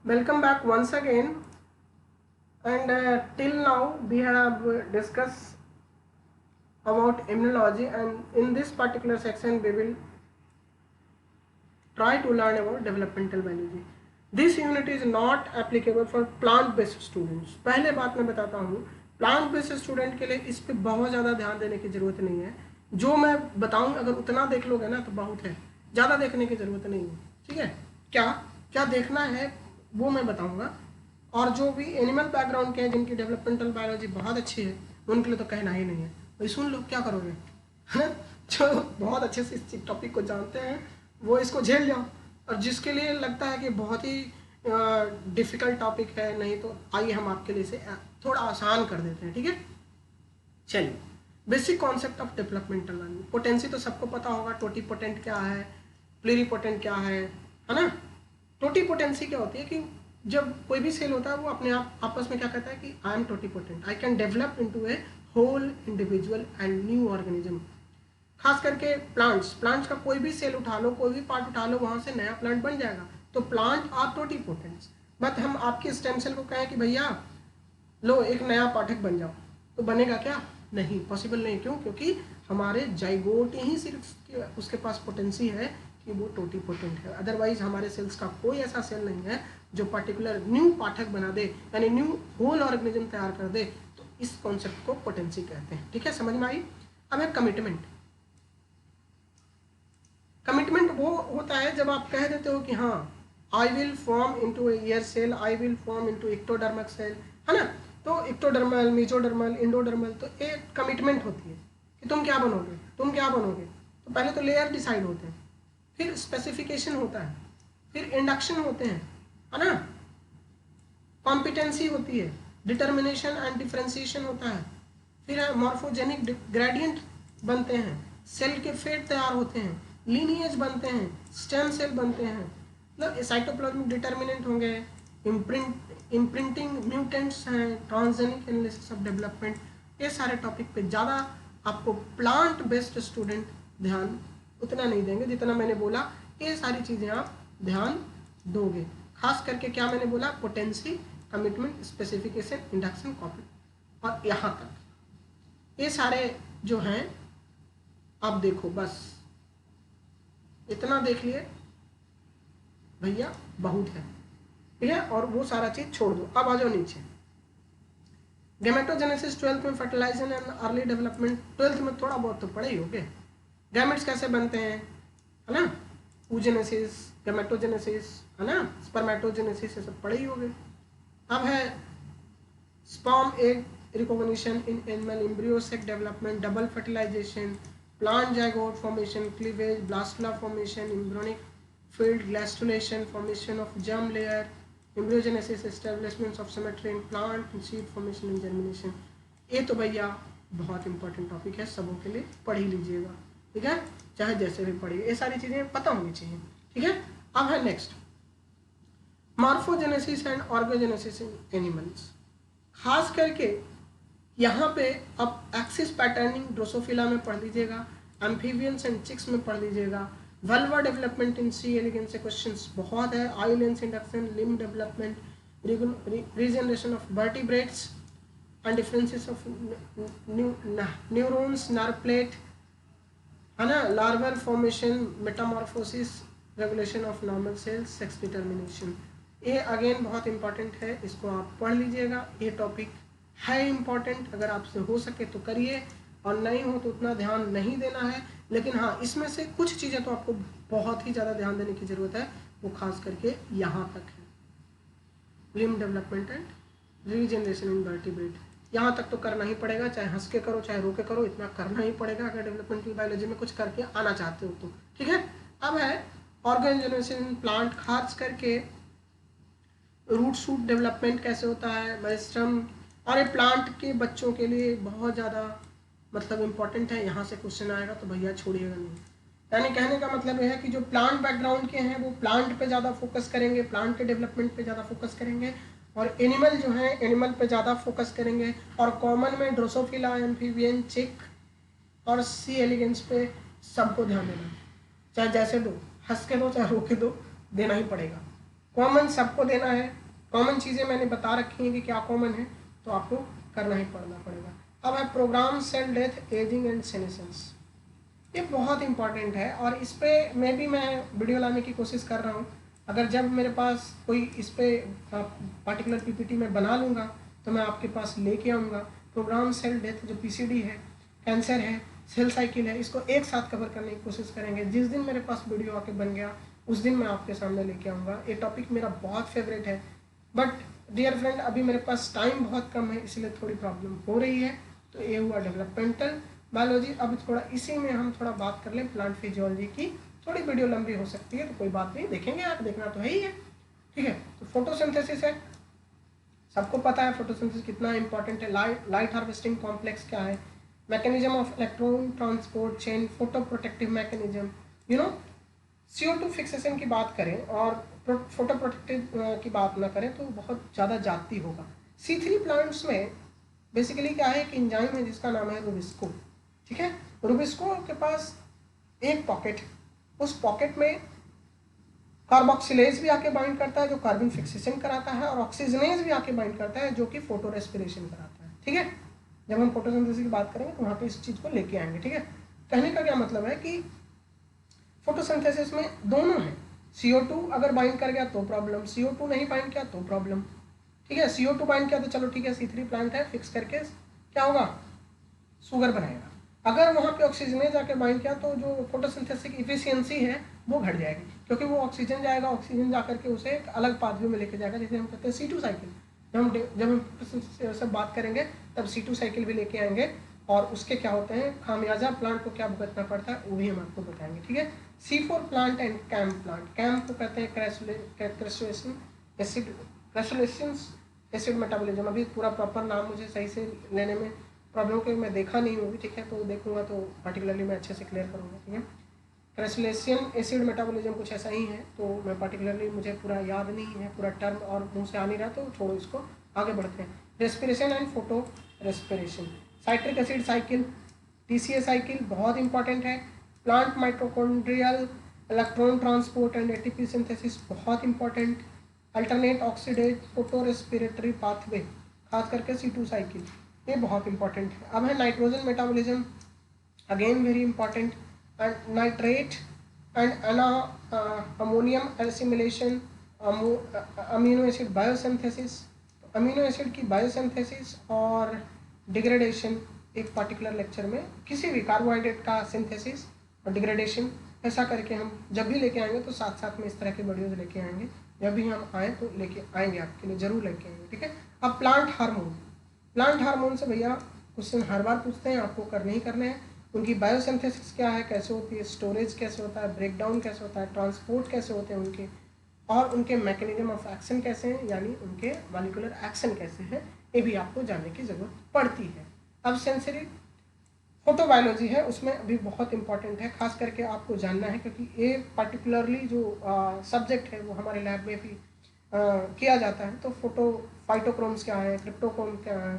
Welcome back once again, and till now we have discussed about immunology, and in this particular section we will try to learn about developmental biology. This unit is not applicable for plant based students. पहले बात मैं बताता हूँ, plant based student के लिए इस पे बहुत ज़्यादा ध्यान देने की ज़रूरत नहीं है. जो मैं बताऊँ अगर उतना देख लोगे ना तो बहुत है, ज़्यादा देखने की ज़रूरत नहीं है. ठीक है, क्या क्या देखना है वो मैं बताऊँगा. और जो भी एनिमल बैकग्राउंड के हैं जिनकी डेवलपमेंटल बायोलॉजी बहुत अच्छी है उनके लिए तो कहना ही नहीं है. भाई सुन लो क्या करोगे, है ना. जो बहुत अच्छे से इस टॉपिक को जानते हैं वो इसको झेल जाओ, और जिसके लिए लगता है कि बहुत ही डिफ़िकल्ट टॉपिक है, नहीं तो आइए हम आपके लिए इसे थोड़ा आसान कर देते हैं. ठीक है, चलिए. Basic concept of developmental learning. Potency तो सबको पता होगा. टोटीपोटेंट क्या है, प्लूरीपोटेंट क्या है ना. टोटीपोटेंसी क्या होती है कि जब कोई भी सेल होता है वो अपने आप आपस में क्या कहता है कि I am totipotent, I can develop into a whole individual and new organism. खास करके प्लांट्स का कोई भी सेल उठा लो, कोई भी पार्ट उठा लो, वहाँ से नया प्लांट बन जाएगा. तो प्लांट आर टोटीपोटेंट्स. बट हम आपके स्टेम सेल को कहें कि भैया लो एक नया पाठक बन जाओ, तो बनेगा क्या? नहीं, पॉसिबल नहीं. क्यों? क्योंकि हमारे जाइगोट ही सिर्फ उसके पास पोटेंसी है कि वो टोटीपोटेंट है. अदरवाइज हमारे सेल्स का कोई ऐसा सेल नहीं है जो पर्टिकुलर न्यू पाठक बना दे, यानी न्यू होल ऑर्गेनिज्म तैयार कर दे. तो इस कॉन्सेप्ट को पोटेंसी कहते हैं. ठीक है, समझ में आई. अब है कमिटमेंट. कमिटमेंट वो होता है जब आप कह देते हो कि हाँ I will form into ear cell, I will form into ectodermal cell, है ना. तो एक्टोडर्मल, मेसोडर्मल, इंडोडर्मल, तो एक कमिटमेंट होती है कि तुम क्या बनोगे, तुम क्या बनोगे. तो पहले तो लेयर डिसाइड होते हैं, फिर स्पेसिफिकेशन होता है, फिर इंडक्शन होते हैं, है ना. कॉम्पिटेंसी होती है, डिटर्मिनेशन एंड डिफरेंशिएशन होता है, फिर मॉर्फोजेनिक ग्रेडियंट बनते हैं, सेल के फेट तैयार होते हैं, लीनिएज बनते हैं, स्टेम सेल बनते हैं, मतलब साइटोप्लाज्मिक डिटर्मिनेंट होंगे, इम्प्रिंटिंग म्यूटेंट्स हैं, ट्रांसजेनिक एनालिसिस ऑफ डेवलपमेंट. ये सारे टॉपिक पे ज़्यादा आपको प्लांट बेस्ड स्टूडेंट ध्यान उतना नहीं देंगे जितना मैंने बोला. ये सारी चीज़ें आप ध्यान दोगे. खास करके क्या मैंने बोला, potency, commitment, specification, induction, copy, और यहाँ तक ये सारे जो हैं आप देखो. बस इतना देख लिए भैया, बहुत है. ठीक है, और वो सारा चीज़ छोड़ दो. अब आ जाओ नीचे. गैमेटोजेनेसिस 12th में, fertilisation and early development 12th में थोड़ा बहुत तो पढ़े ही होगे. गैमेट्स कैसे बनते हैं, है ना. oogenesis, गैमेटोजेनेसिस, है ना, स्पर्मेटोजेनेसिस, ये सब पढ़े ही होगे. अब है sperm egg recognition in animal embryo, sac development, double fertilization, plant zygote formation, cleavage, blastula formation, embryonic field, gastrulation, formation of germ layer, embryogenesis, establishment of symmetry in plant, seed formation and germination. ये तो भैया बहुत important topic है, सबों के लिए पढ़ ही लीजिएगा. ठीक है, चाहे जैसे भी पढ़िए, ये सारी चीज़ें पता होनी चाहिए. ठीक है. अब है next morphogenesis and organogenesis in animals. खास करके यहाँ पे अब एक्सिस पैटर्निंग ड्रोसोफिला में पढ़ लीजिएगा, एम्फीबियंस एंड चिक्स में पढ़ लीजिएगा, vulva development in C elegans से क्वेश्चंस बहुत है, eye lens induction, limb development, regeneration of vertebrates and differences of neurons, nerve plate, है ना, larval formation, metamorphosis, regulation of normal cells, sex determination. ये again बहुत इंपॉर्टेंट है, इसको आप पढ़ लीजिएगा. ये टॉपिक है इम्पॉर्टेंट, अगर आपसे हो सके तो करिए, और नहीं हो तो उतना ध्यान नहीं देना है. लेकिन हाँ, इसमें से कुछ चीज़ें तो आपको बहुत ही ज़्यादा ध्यान देने की ज़रूरत है, वो खास करके यहाँ तक है. Limb development and regeneration in vertebrate, यहाँ तक तो करना ही पड़ेगा, चाहे हंस के करो चाहे रो के करो, इतना करना ही पड़ेगा अगर डेवलपमेंटल बायोलॉजी में कुछ करके आना चाहते हो तो. ठीक है. अब है ऑर्गेनोजेनेसिस इन प्लांट. खास करके रूट शूट डेवलपमेंट कैसे होता है, मेरिस्टम, और ये प्लांट के बच्चों के लिए बहुत ज़्यादा मतलब इम्पॉर्टेंट है. यहाँ से क्वेश्चन आएगा तो भैया छोड़िएगा नहीं. यानी कहने का मतलब यह है कि जो प्लांट बैकग्राउंड के हैं वो प्लांट पे ज़्यादा फोकस करेंगे, प्लांट के डेवलपमेंट पे ज़्यादा फोकस करेंगे, और एनिमल जो है एनिमल पे ज़्यादा फोकस करेंगे. और कॉमन में ड्रोसोफिला, एम्फीबियन, चिक और सी एलिगेंस पे सबको ध्यान देना, चाहे जैसे दो, हंस के दो चाहे रो के दो, देना ही पड़ेगा. कॉमन सबको देना है, कॉमन चीज़ें मैंने बता रखी हैं कि क्या कॉमन है, तो आपको करना ही पड़ेगा। अब है program cell death, ageing and senescence. ये बहुत इंपॉर्टेंट है और इस पर मैं वीडियो लाने की कोशिश कर रहा हूँ। अगर जब मेरे पास कोई इस पर पार्टिकुलर पीपीटी में बना लूँगा तो मैं आपके पास लेके आऊँगा। प्रोग्राम सेल डेथ जो पीसीडी है, कैंसर है, सेल साइकिल है, इसको एक साथ कवर करने की कोशिश करेंगे। जिस दिन मेरे पास वीडियो आके बन गया उस दिन मैं आपके सामने लेके आऊँगा। ये टॉपिक मेरा बहुत फेवरेट है, बट डियर फ्रेंड अभी मेरे पास टाइम बहुत कम है, इसलिए थोड़ी प्रॉब्लम हो रही है। तो ये हुआ डेवलपमेंटल बायोलॉजी। अब थोड़ा इसी में हम थोड़ा बात कर लें प्लांट फिजियोलॉजी की। थोड़ी वीडियो लंबी हो सकती है तो कोई बात नहीं, देखेंगे, आप देखना तो है ही है, ठीक है। तो फोटोसिंथेसिस है, सबको पता है फोटोसिंथेसिस कितना इंपॉर्टेंट है। लाइट हार्वेस्टिंग कॉम्प्लेक्स क्या है, mechanism of electron transport chain, photo protective mechanism, you know. CO2 fixation की बात करें और फोटो प्रोटेक्टिव की बात ना करें तो बहुत ज़्यादा जाती होगा। C3 प्लांट्स में बेसिकली क्या है, कि एंजाइम है जिसका नाम है रुबिस्को, ठीक है। रुबिस्को के पास एक पॉकेट, उस पॉकेट में कार्बोक्सिलेज भी आके बाइंड करता है जो कार्बन फिक्सेशन कराता है, और ऑक्सीजनेज भी आके बाइंड करता है जो कि फोटो रेस्पिरेशन कराता है, ठीक है। जब हम फोटोसिंथेसिस की बात करेंगे तो वहाँ पे इस चीज़ को लेके आएंगे, ठीक है। कहने का क्या मतलब है कि फोटोसिंथेसिस में दोनों है। CO2 अगर बाइंड कर गया तो प्रॉब्लम, CO2 नहीं बाइंड किया तो प्रॉब्लम, ठीक है। CO2 बाइंड किया तो चलो ठीक है, C3 प्लांट है, फिक्स करके क्या होगा, शुगर बनाएगा। अगर वहाँ पे ऑक्सीजनेज आके बाइंड किया तो जो फोटोसिंथेसिस की इफिशियंसी है वो घट जाएगी, क्योंकि वो ऑक्सीजन जाएगा, ऑक्सीजन जा करके उसे एक अलग पाथवे में लेके जाएगा, जैसे हम कहते हैं C2 साइकिल। जब हम फोटोसिंथेसिस से बात करेंगे तब C2 साइकिल भी लेके आएंगे, और उसके क्या होते हैं खामियाजा प्लांट को क्या भुगतना पड़ता है वो भी हम आपको बताएंगे, ठीक है। C4 plant and CAM plant. CAM को कहते हैं क्रैसुलेशन एसिड मेटाबॉलिज्म। अभी पूरा प्रॉपर नाम मुझे सही से लेने में प्रॉब्लम के मैं देखा नहीं हूँ, ठीक है, तो देखूंगा तो पार्टिकुलरली मैं अच्छे से क्लियर करूँगा, ठीक है। क्रैसुलेशन एसिड मेटाबॉलिज्म कुछ ऐसा ही है, तो मैं पार्टिकुलरली मुझे पूरा याद नहीं है, पूरा टर्म और मुँह से आ नहीं रहा, तो छोड़ो इसको, आगे बढ़ते हैं। Respiration and photorespiration, citric acid cycle, TCA cycle बहुत इंपॉर्टेंट है। Plant mitochondrial electron transport and ATP synthesis बहुत important. Alternate oxidase photorespiratory pathway, खास करके C2 साइकिल, ये बहुत इंपॉर्टेंट है। अब है nitrogen metabolism, again very important, and nitrate and ammonium assimilation, amino acid biosynthesis. Amino acid की biosynthesis और डिग्रेडेशन एक पार्टिकुलर लेक्चर में, किसी भी कार्बोहाइड्रेट का सिंथेसिस और डिग्रेडेशन, ऐसा करके हम जब भी लेके आएंगे तो साथ साथ में इस तरह के वीडियोज लेके आएंगे, जब भी हम आए तो लेके आएंगे, आपके लिए जरूर लेके आएंगे, ठीक है। अब प्लांट हार्मोन, प्लांट हार्मोन से भैया क्वेश्चन हर बार पूछते हैं, आपको करने ही करने हैं। उनकी बायोसिंथेसिस क्या है, कैसे होती है, स्टोरेज कैसे होता है, ब्रेकडाउन कैसे होता है, ट्रांसपोर्ट कैसे होते हैं उनके, और उनके मैकेनिज्म ऑफ एक्शन कैसे हैं, यानी उनके मॉलिक्यूलर एक्शन कैसे हैं, ये भी आपको जानने की ज़रूरत पड़ती है। अब सेंसरी फोटोबायोलॉजी है, उसमें अभी बहुत इंपॉर्टेंट है, खास करके आपको जानना है, क्योंकि ये पार्टिकुलरली जो सब्जेक्ट है वो हमारे लैब में भी किया जाता है। तो फाइटोक्रोम्स क्या है, क्रिप्टोक्रोम क्या है,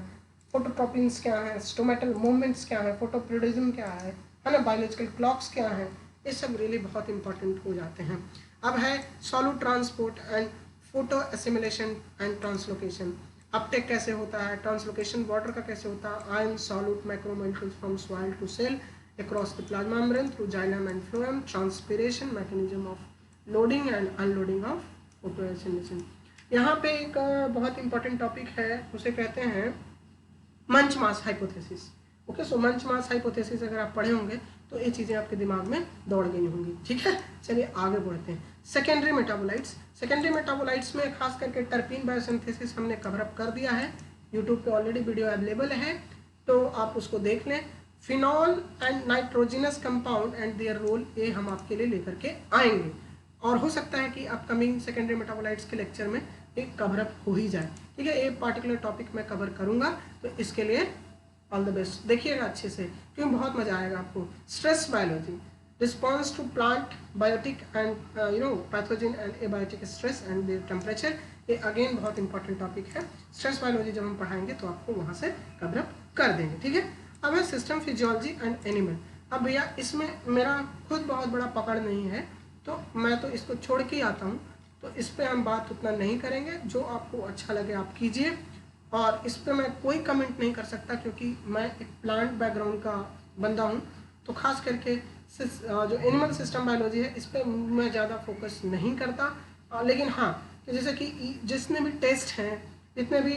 फोटोट्रोपिन्स क्या है, स्टोमेटल मूवमेंट्स क्या है, फोटोप्रिडिज्म क्या है ना, बायोलॉजिकल क्लॉक्स क्या है, ये सब रियली बहुत इंपॉर्टेंट हो जाते हैं। अब है solute transport and photo assimilation and translocation, uptake कैसे होता है, ट्रांसलोकेशन वाटर का कैसे होता है, ion solute macromolecules from soil to cell across the plasma membrane through xylem and phloem, transpiration, mechanism of loading and unloading of photoassimilation। यहाँ पे एक बहुत इंपॉर्टेंट टॉपिक है, उसे कहते हैं मंच मास हाइपोथेसिस। ओके, सो मंच मास हाइपोथेसिस अगर आप पढ़े होंगे तो ये चीज़ें आपके दिमाग में दौड़ गई होंगी, ठीक है। चलिए आगे बढ़ते हैं। सेकेंडरी मेटाबोलाइट्स, सेकेंडरी मेटाबोलाइट्स में खास करके टर्पीन बायोसिंथेसिस हमने कवर अप कर दिया है, यूट्यूब पे ऑलरेडी वीडियो अवेलेबल है, तो आप उसको देख लें। Phenol and nitrogenous compound and their role, ये हम आपके लिए लेकर के आएंगे, और हो सकता है कि अपकमिंग सेकेंडरी मेटाबोलाइट्स के लेक्चर में एक कवर अप हो ही जाए, ठीक है। एक पार्टिकुलर टॉपिक मैं कवर करूंगा, तो इसके लिए ऑल द बेस्ट, देखिएगा अच्छे से, क्योंकि बहुत मजा आएगा आपको। Stress biology, response to plant biotic and pathogen and abiotic stress and their temperature, ये अगेन बहुत इंपॉर्टेंट टॉपिक है। स्ट्रेस बायोलॉजी जब हम पढ़ाएंगे तो आपको वहाँ से कवर अप कर देंगे, ठीक है। अब है सिस्टम फिजियोलॉजी एंड एनिमल। अब भैया इसमें मेरा खुद बहुत बड़ा पकड़ नहीं है, तो मैं तो इसको छोड़ के ही आता हूँ, तो तो इस पे हम बात उतना नहीं करेंगे, जो आपको अच्छा लगे आप कीजिए। और इस पे मैं कोई कमेंट नहीं कर सकता क्योंकि मैं एक प्लांट बैकग्राउंड का बंदा हूँ, तो खास करके जो एनिमल सिस्टम बायोलॉजी है इस पर मैं ज़्यादा फोकस नहीं करता। लेकिन हाँ, कि जैसे कि जितने भी टेस्ट हैं, जितने भी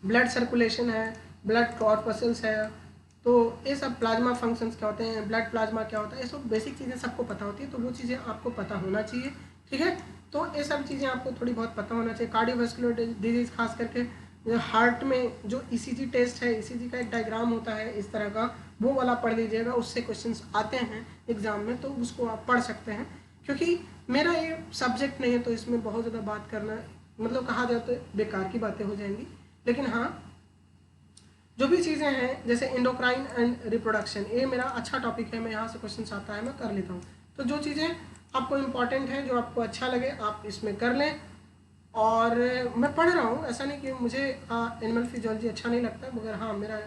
ब्लड सर्कुलेशन है, ब्लड कॉर्पसल्स है, तो ये सब प्लाज्मा फंक्शंस क्या होते हैं, ब्लड प्लाज्मा क्या होता है, ये सब बेसिक चीज़ें सबको पता होती है, तो वो चीज़ें आपको पता होना चाहिए। ठीक है, तो ये सब चीज़ें आपको थोड़ी बहुत पता होना चाहिए। कार्डियोवास्कुलर डिजीज़ खास करके जो हार्ट में जो ईसीजी टेस्ट है, ईसीजी का एक डायग्राम होता है इस तरह का, वो वाला पढ़ लीजिएगा, उससे क्वेश्चंस आते हैं एग्जाम में, तो उसको आप पढ़ सकते हैं। क्योंकि मेरा ये सब्जेक्ट नहीं है तो इसमें बहुत ज़्यादा बात करना मतलब कहा जाए तो बेकार की बातें हो जाएंगी। लेकिन हाँ, जो भी चीज़ें हैं जैसे एंडोक्राइन एंड रिप्रोडक्शन, ये मेरा अच्छा टॉपिक है, मैं यहाँ से क्वेश्चन आता है मैं कर लेता हूँ। तो जो चीज़ें आपको इम्पॉर्टेंट हैं, जो आपको अच्छा लगे आप इसमें कर लें। और मैं पढ़ रहा हूँ, ऐसा नहीं कि मुझे एनिमल फिजियोलॉजी अच्छा नहीं लगता, मगर हाँ मेरा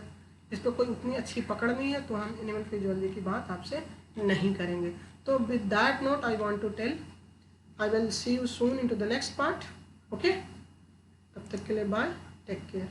इस पर कोई उतनी अच्छी पकड़ नहीं है, तो हम एनिमल फिजियोलॉजी की बात आपसे नहीं करेंगे। तो with that note I want to tell I will see you soon into the next part. Okay, तब तक के लिए बाय, टेक केयर।